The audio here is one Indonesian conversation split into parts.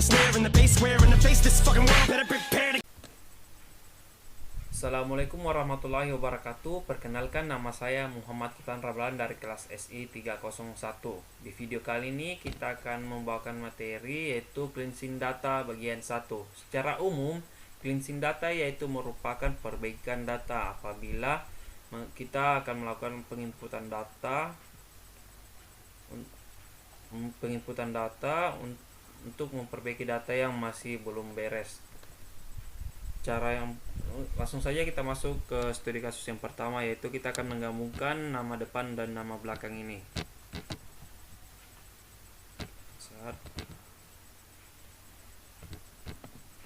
the snare and the bass square in the face. This fucking world better prepare to. Assalamualaikum warahmatullahi wabarakatuh. Perkenalkan, nama saya Muhammad Kitan Rablan dari kelas SI 301. Di video kali ini kita akan membawakan materi yaitu cleansing data bagian 1. Secara umum, cleansing data yaitu merupakan perbaikan data apabila kita akan melakukan penginputan data untuk memperbaiki data yang masih belum beres. Langsung saja kita masuk ke studi kasus yang pertama, yaitu kita akan menggabungkan nama depan dan nama belakang ini.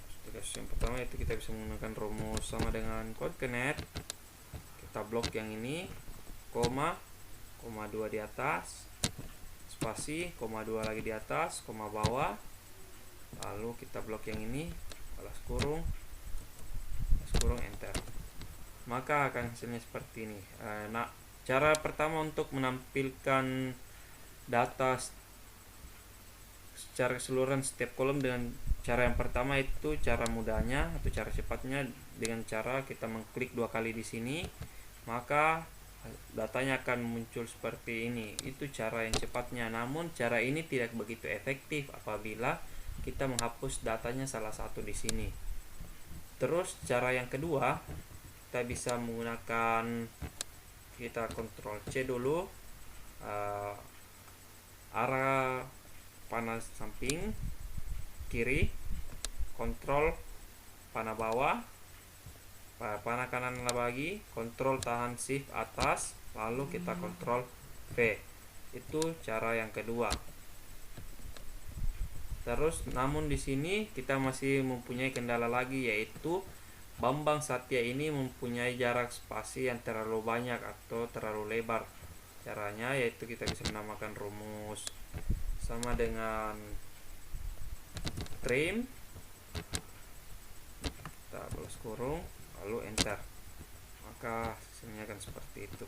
Studi kasus yang pertama yaitu kita bisa menggunakan rumus sama dengan concatenate. Kita blok yang ini, koma 2 di atas, spasi, koma 2 lagi di atas, koma bawah. Lalu kita blok yang ini, balas kurung, enter. Maka akan hasilnya seperti ini. Nah, cara pertama untuk menampilkan data secara keseluruhan setiap kolom dengan cara yang pertama itu cara mudahnya atau cara cepatnya dengan cara kita mengklik 2 kali di sini, maka datanya akan muncul seperti ini. Itu cara yang cepatnya. Namun cara ini tidak begitu efektif apabila kita menghapus datanya salah satu di sini. Terus cara yang kedua, kita bisa menggunakan, kita Ctrl C dulu, arah panah samping kiri, Ctrl panah bawah, panah kanan lagi, Ctrl tahan Shift atas, lalu kita Ctrl V. Itu cara yang kedua. Terus namun di sini kita masih mempunyai kendala lagi, yaitu Bambang Satya ini mempunyai jarak spasi yang terlalu banyak atau terlalu lebar. Caranya yaitu kita bisa menamakan rumus sama dengan trim, kita balas kurung, lalu enter. Maka hasilnya akan seperti itu.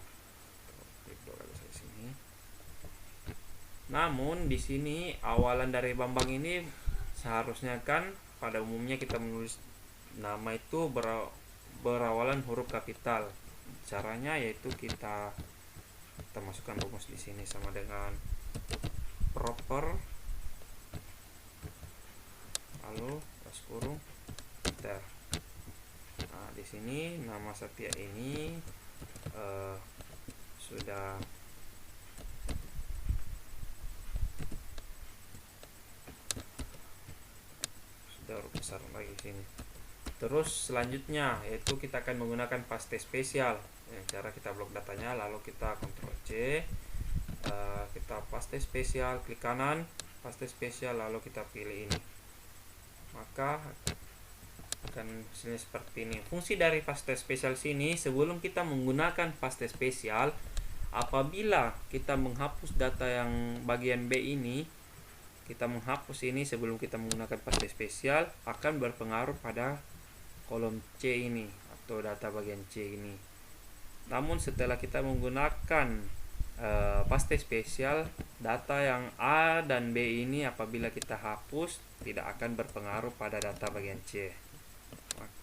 Klik 2 kali di sini. Namun di sini awalan dari Bambang ini seharusnya kan pada umumnya kita menulis nama itu berawalan huruf kapital. Caranya yaitu kita masukkan rumus di sini sama dengan proper, lalu balas kurung, enter. Nah, di sini nama Satya ini sudah huruf besar lagi sini. Terus selanjutnya yaitu kita akan menggunakan paste spesial. Cara kita blok datanya, lalu kita Ctrl C, kita paste spesial, klik kanan, paste spesial, lalu kita pilih ini. Maka akan hasilnya seperti ini. Fungsi dari paste spesial sini, sebelum kita menggunakan paste spesial, apabila kita menghapus data yang bagian B ini, kita menghapus ini sebelum kita menggunakan paste spesial akan berpengaruh pada kolom C ini atau data bagian C ini. Namun setelah kita menggunakan paste spesial, data yang A dan B ini apabila kita hapus tidak akan berpengaruh pada data bagian C.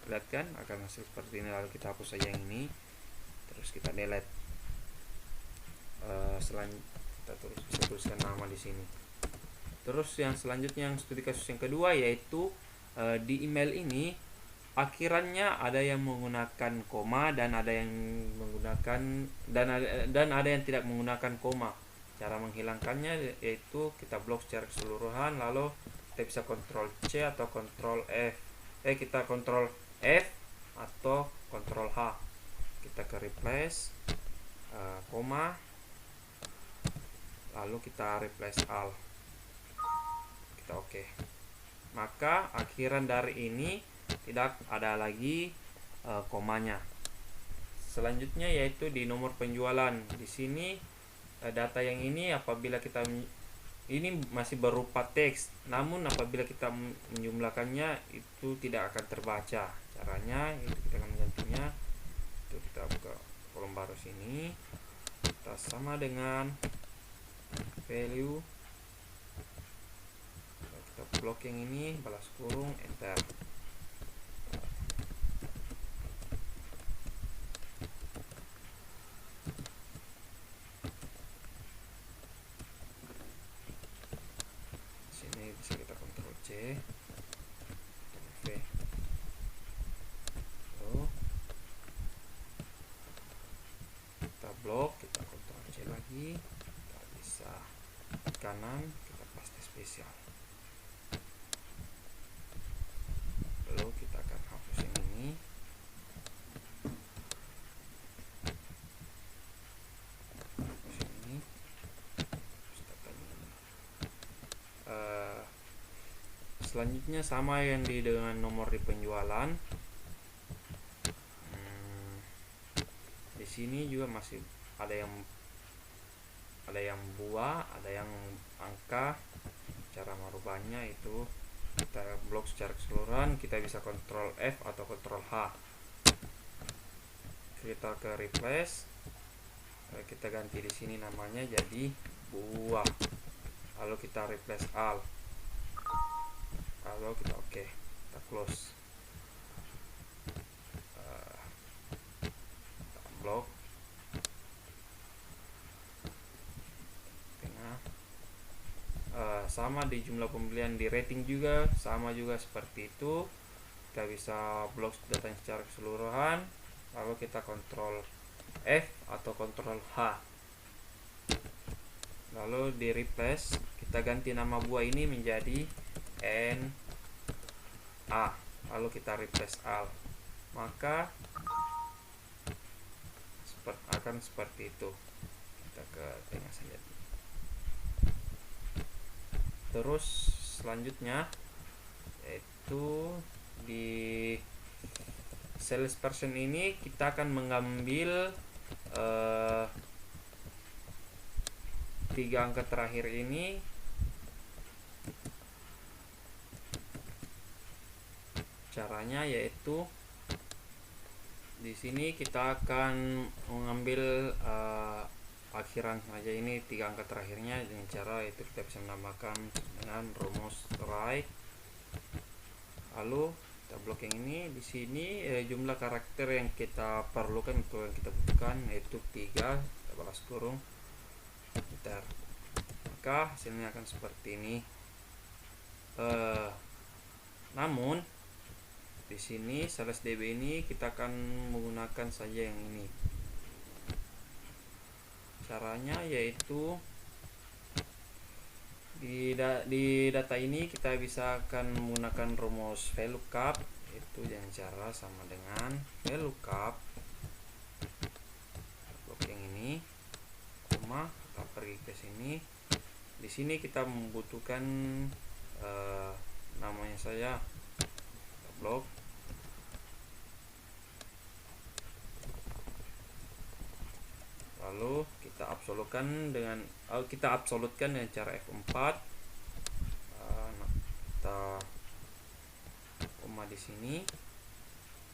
Lihat kan akan hasil seperti ini. Lalu kita hapus saja yang ini, terus kita delete. Kita bisa tuliskan nama di sini. Terus yang selanjutnya, yang studi kasus yang kedua, yaitu di email ini akhirannya ada yang menggunakan koma dan ada yang menggunakan dan ada yang tidak menggunakan koma. Cara menghilangkannya yaitu kita blok secara keseluruhan, lalu kita bisa Ctrl C atau Ctrl F. Kita Ctrl F atau Ctrl H. Kita ke replace koma, lalu kita replace all. Kita oke. Maka akhiran dari ini tidak ada lagi komanya. Selanjutnya yaitu di nomor penjualan. Di sini data yang ini apabila kita ini masih berupa teks, namun apabila kita menjumlahkannya itu tidak akan terbaca. Caranya itu kita akan menggantinya. Itu kita buka kolom baru sini. Kita sama dengan value, kita blok yang ini, balas kurung, enter. Sini bisa kita Ctrl C, Ctrl V. Lalu kita blok, kita Ctrl C lagi, kita bisa kanan, kita paste spesial. Lalu kita akan hapus yang ini. Hapus ini. Hapus datanya ini. Selanjutnya sama yang dengan nomor di penjualan. Di sini juga masih ada yang buah, ada yang angka. Cara merubahnya itu kita blok secara keseluruhan, kita bisa Ctrl F atau Ctrl H. Kita ke replace, kita ganti di sini namanya jadi buah. Lalu kita replace all. Lalu kita oke, kita close. Kita blok. Sama di jumlah pembelian, di rating juga sama juga seperti itu. Kita bisa blok datanya secara keseluruhan, lalu kita Ctrl F atau Ctrl H, lalu di replace, kita ganti nama buah ini menjadi NA, lalu kita replace all, maka akan seperti itu. Kita ke tengah saja. Terus selanjutnya yaitu di salesperson ini kita akan mengambil 3 angka terakhir ini. Caranya yaitu di sini kita akan mengambil akhiran saja, ini 3 angka terakhirnya. Dengan cara itu kita bisa menambahkan dengan rumus right. Lalu kita blok yang ini. Di sini jumlah karakter yang kita perlukan untuk yang kita butuhkan yaitu 3, kita balas kurung, enter. Maka hasilnya akan seperti ini. Namun di sini sales DB ini kita akan menggunakan saja yang ini. Caranya yaitu di data ini kita bisa akan menggunakan rumus VLOOKUP, itu dengan cara sama dengan VLOOKUP blok yang ini, koma, kita pergi ke sini. Di sini kita membutuhkan namanya saya blok. Lalu kita absolutkan dengan cara F4. Kita koma di sini,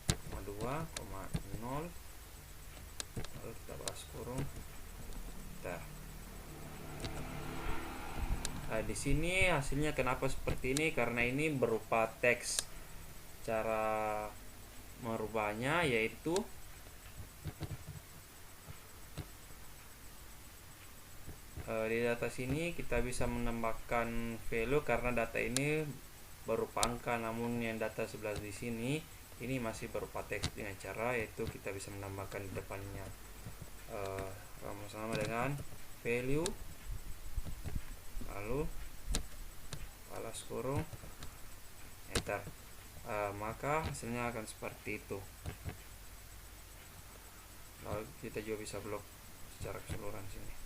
koma 2, koma 0. Lalu kita balas kurung. Di sini hasilnya kenapa seperti ini? Karena ini berupa teks. Cara merubahnya yaitu di data sini kita bisa menambahkan value karena data ini berupa angka, namun yang data sebelah di sini ini masih berupa teks. Dengan cara yaitu kita bisa menambahkan di depannya sama dengan value, lalu balas kurung, enter. Maka hasilnya akan seperti itu. Lalu kita juga bisa blok secara keseluruhan sini.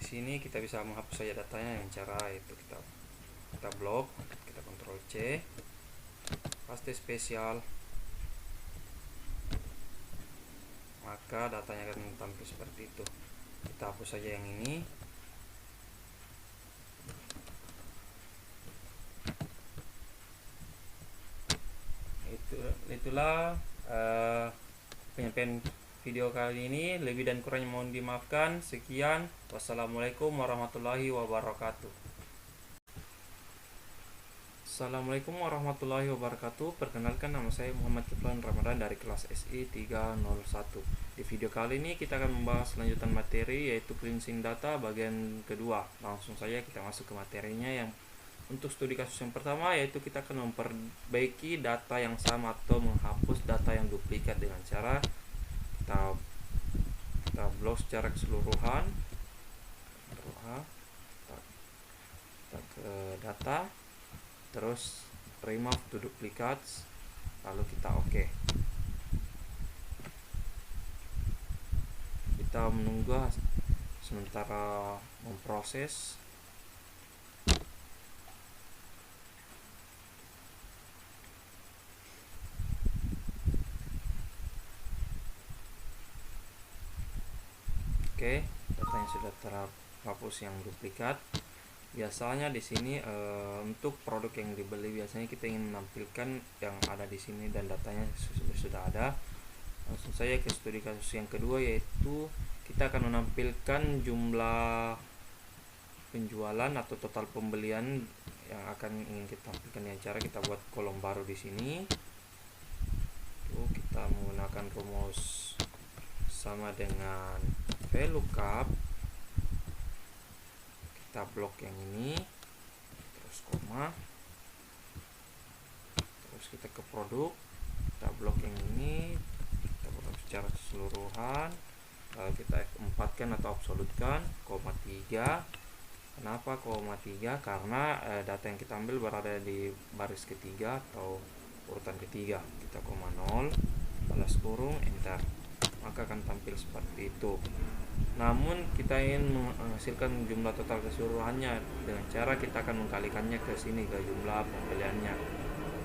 Sini kita bisa menghapus saja datanya dengan cara itu kita blok, kita Ctrl C, paste spesial, maka datanya akan tampil seperti itu. Kita hapus saja yang ini. Itulah penyampaian video kali ini. Lebih dan kurangnya mohon dimaafkan. Sekian, wassalamualaikum warahmatullahi wabarakatuh. Assalamualaikum warahmatullahi wabarakatuh. Perkenalkan, nama saya Muhammad Kiflan Ramadan dari kelas SI 301. Di video kali ini kita akan membahas lanjutan materi, yaitu cleansing data bagian kedua. Langsung saja kita masuk ke materinya. Yang untuk studi kasus yang pertama, yaitu kita akan memperbaiki data yang sama atau menghapus data yang duplikat dengan cara kita blok secara keseluruhan. Kita ke data, terus remove to duplicates, lalu kita oke. Kita menunggu sementara memproses. Oke, datanya sudah terhapus yang duplikat. Biasanya di sini untuk produk yang dibeli, biasanya kita ingin menampilkan yang ada di sini dan datanya sudah ada. Langsung saja ke studi kasus yang kedua, yaitu kita akan menampilkan jumlah penjualan atau total pembelian yang akan ingin kita tampilkan. Dengan cara kita buat kolom baru di sini. Kita menggunakan rumus sama dengan VLOOKUP. Kita blok yang ini, terus koma, terus kita ke produk, kita blok yang ini, kita blok secara keseluruhan, lalu kita F4 kan atau absolutkan, koma 3. Kenapa koma 3? Karena data yang kita ambil berada di baris ketiga atau urutan ketiga. Kita koma 0, balas kurung, enter, maka akan tampil seperti itu. Namun kita ingin menghasilkan jumlah total keseluruhannya dengan cara kita akan mengkalikannya ke sini, ke jumlah pembeliannya.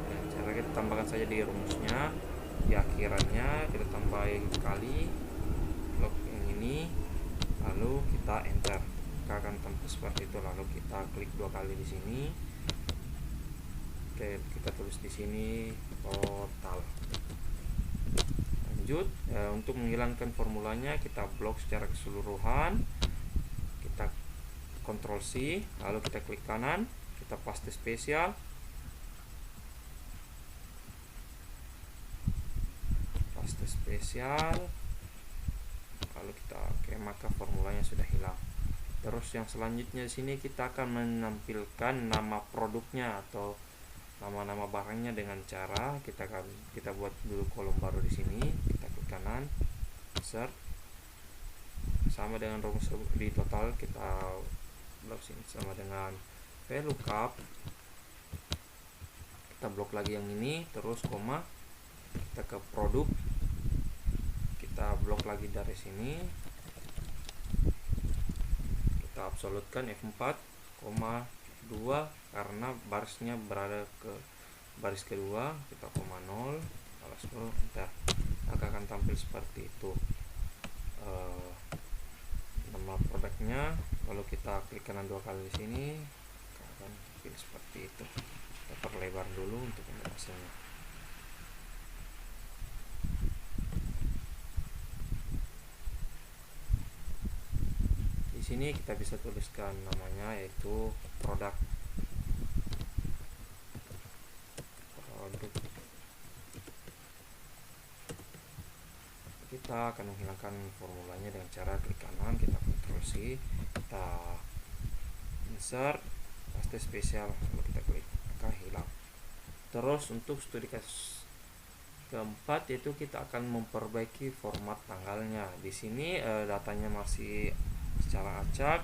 Dengan cara kita tambahkan saja di rumusnya, di akhirannya kita tambahin kali blok yang ini, lalu kita enter, maka akan tampil seperti itu. Lalu kita klik 2 kali di sini. Oke, kita tulis di sini total. Lanjut, untuk menghilangkan formulanya kita blok secara keseluruhan, kita Ctrl C, lalu kita klik kanan, kita paste spesial, lalu kita oke, maka formulanya sudah hilang. Terus yang selanjutnya di sini kita akan menampilkan nama produknya atau nama-nama barangnya dengan cara kita buat dulu kolom baru di sini, kita klik kanan, insert, sama dengan rumus di total, kita blok sini sama dengan VLOOKUP, kita blok lagi yang ini, terus koma, kita ke produk, kita blok lagi dari sini, kita absolutkan F4, koma 2 karena barisnya berada ke baris kedua, kita koma 0, balas kurung, enter, maka akan tampil seperti itu nama produknya. Lalu kita klik kanan 2 kali di sini, akan tampil seperti itu. Kita perlebar dulu untuk pembahasannya. Di sini kita bisa tuliskan namanya, yaitu produk. Kita akan menghilangkan formulanya dengan cara klik kanan, kita Ctrl C, kita insert, paste spesial, lalu kita klik, maka hilang. Terus untuk studi kasus keempat, yaitu kita akan memperbaiki format tanggalnya. Di sini datanya masih secara acak.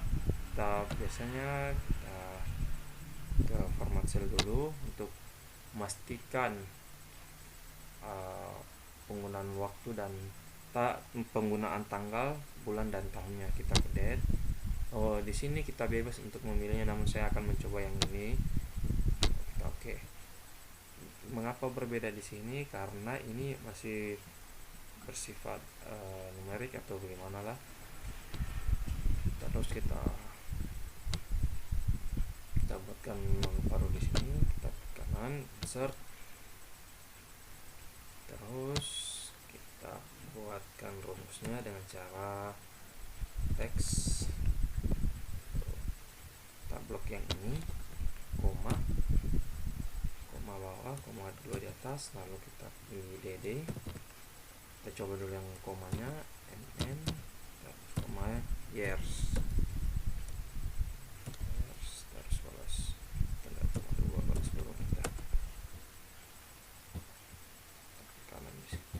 Kita biasanya ke format cell dulu untuk memastikan penggunaan waktu dan penggunaan tanggal, bulan dan tahunnya. Kita ke date. Di sini kita bebas untuk memilihnya, namun saya akan mencoba yang ini. Kita oke. Mengapa berbeda di sini? Karena ini masih bersifat numerik atau bagaimana lah. Terus kita buatkan baru di sini, kita kanan insert, terus kita buat dapatkan rumusnya dengan cara teks. Kita blok yang ini, koma bawah, koma dua di atas, lalu kita pilih DD. Kita coba dulu yang komanya, NN, komanya years, terus balas tanda koma dua, balas dulu kita kanan di sini.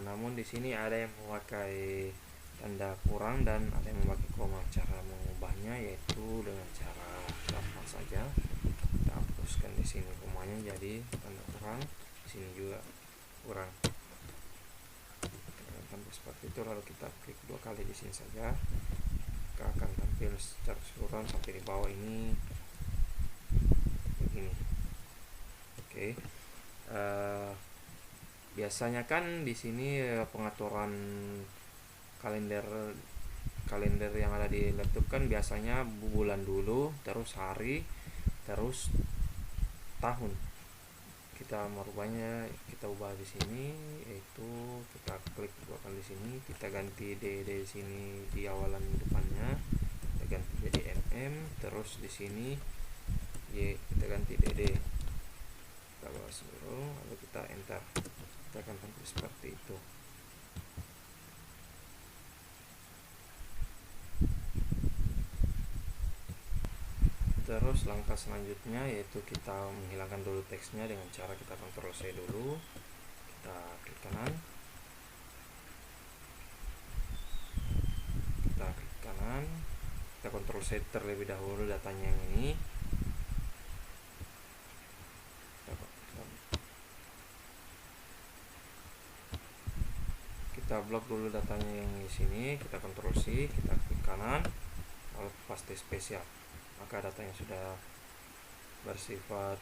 Namun di sini ada yang memakai tanda kurang dan ada yang memakai koma. Cara mengubahnya yaitu dengan cara gampang saja. Kita hapuskan di sini komanya jadi tanda kurang, di sini juga kurang. Tampil seperti itu, lalu kita klik 2 kali di sini saja. Maka akan tampil secara keseluruhan sampai di bawah ini begini. Oke. Biasanya kan di sini pengaturan kalender yang ada di laptop kan biasanya bulan dulu, terus hari, terus tahun. Kita merubahnya, kita ubah di sini, yaitu kita klik 2 kali di sini, kita ganti D di sini di awalan depannya, kita ganti jadi terus di sini Y kita ganti DD. Kita bawa seluruh, lalu kita enter. Kita akan tampil seperti itu. Terus langkah selanjutnya yaitu kita menghilangkan dulu teksnya dengan cara kita Ctrl C dulu, kita klik kanan, kita Ctrl C terlebih dahulu datanya yang ini, kita blok dulu datanya yang di sini, kita Ctrl C, kita klik kanan, lalu paste spesial. Maka datanya sudah bersifat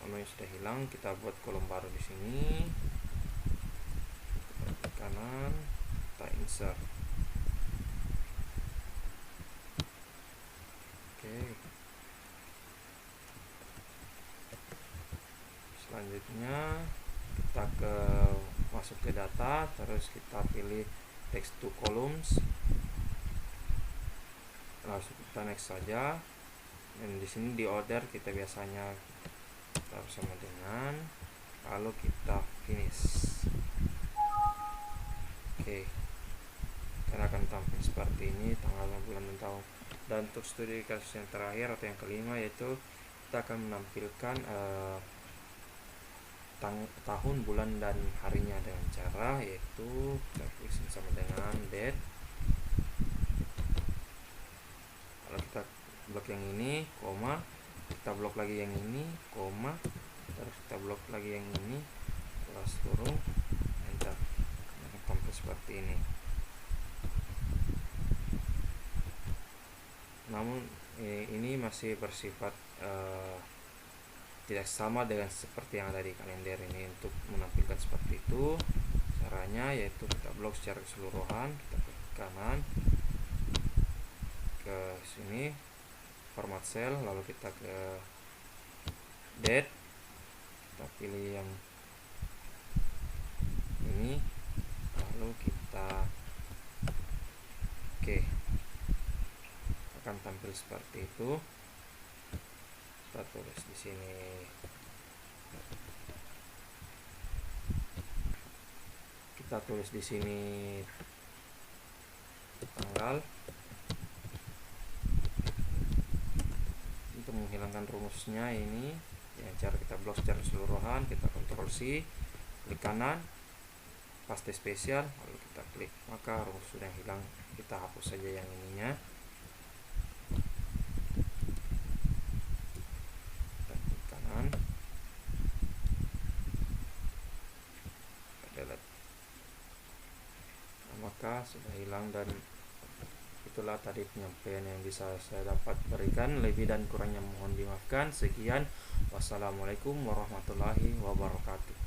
yang sudah hilang. Kita buat kolom baru di sini, kita klik kanan, kita insert. Oke. Selanjutnya kita masuk ke data, terus kita pilih text to columns, langsung kita next saja. Dan di sini di order kita biasanya taruh sama dengan, lalu kita finish. Oke, karena akan tampil seperti ini tanggal, bulan, dan tahun. Dan untuk studi kasus yang terakhir atau yang kelima yaitu kita akan menampilkan tahun, bulan, dan harinya dengan cara yaitu kita klik sama dengan date. Kalau kita blok yang ini, koma, kita blok lagi yang ini, koma, terus kita blok lagi yang ini, terus turun, enter. Akan tampil seperti ini. Namun ini masih bersifat tidak sama dengan seperti yang ada di kalender ini. Untuk menampilkan seperti itu caranya yaitu kita blok secara keseluruhan, kita klik kanan ke sini, format cell, lalu kita ke date, kita pilih yang ini, lalu kita akan tampil seperti itu. Kita tulis di sini tanggal. Untuk menghilangkan rumusnya ini ya, cara kita blok secara keseluruhan, kita Ctrl C, klik kanan, paste spesial, lalu kita klik, maka rumus sudah hilang. Kita hapus saja yang ininya, kita klik kanan, kita delete. Nah, maka sudah hilang. Dan itulah tadi penyampaian yang bisa saya dapat berikan. Lebih dan kurangnya mohon dimaafkan. Sekian, wassalamualaikum warahmatullahi wabarakatuh.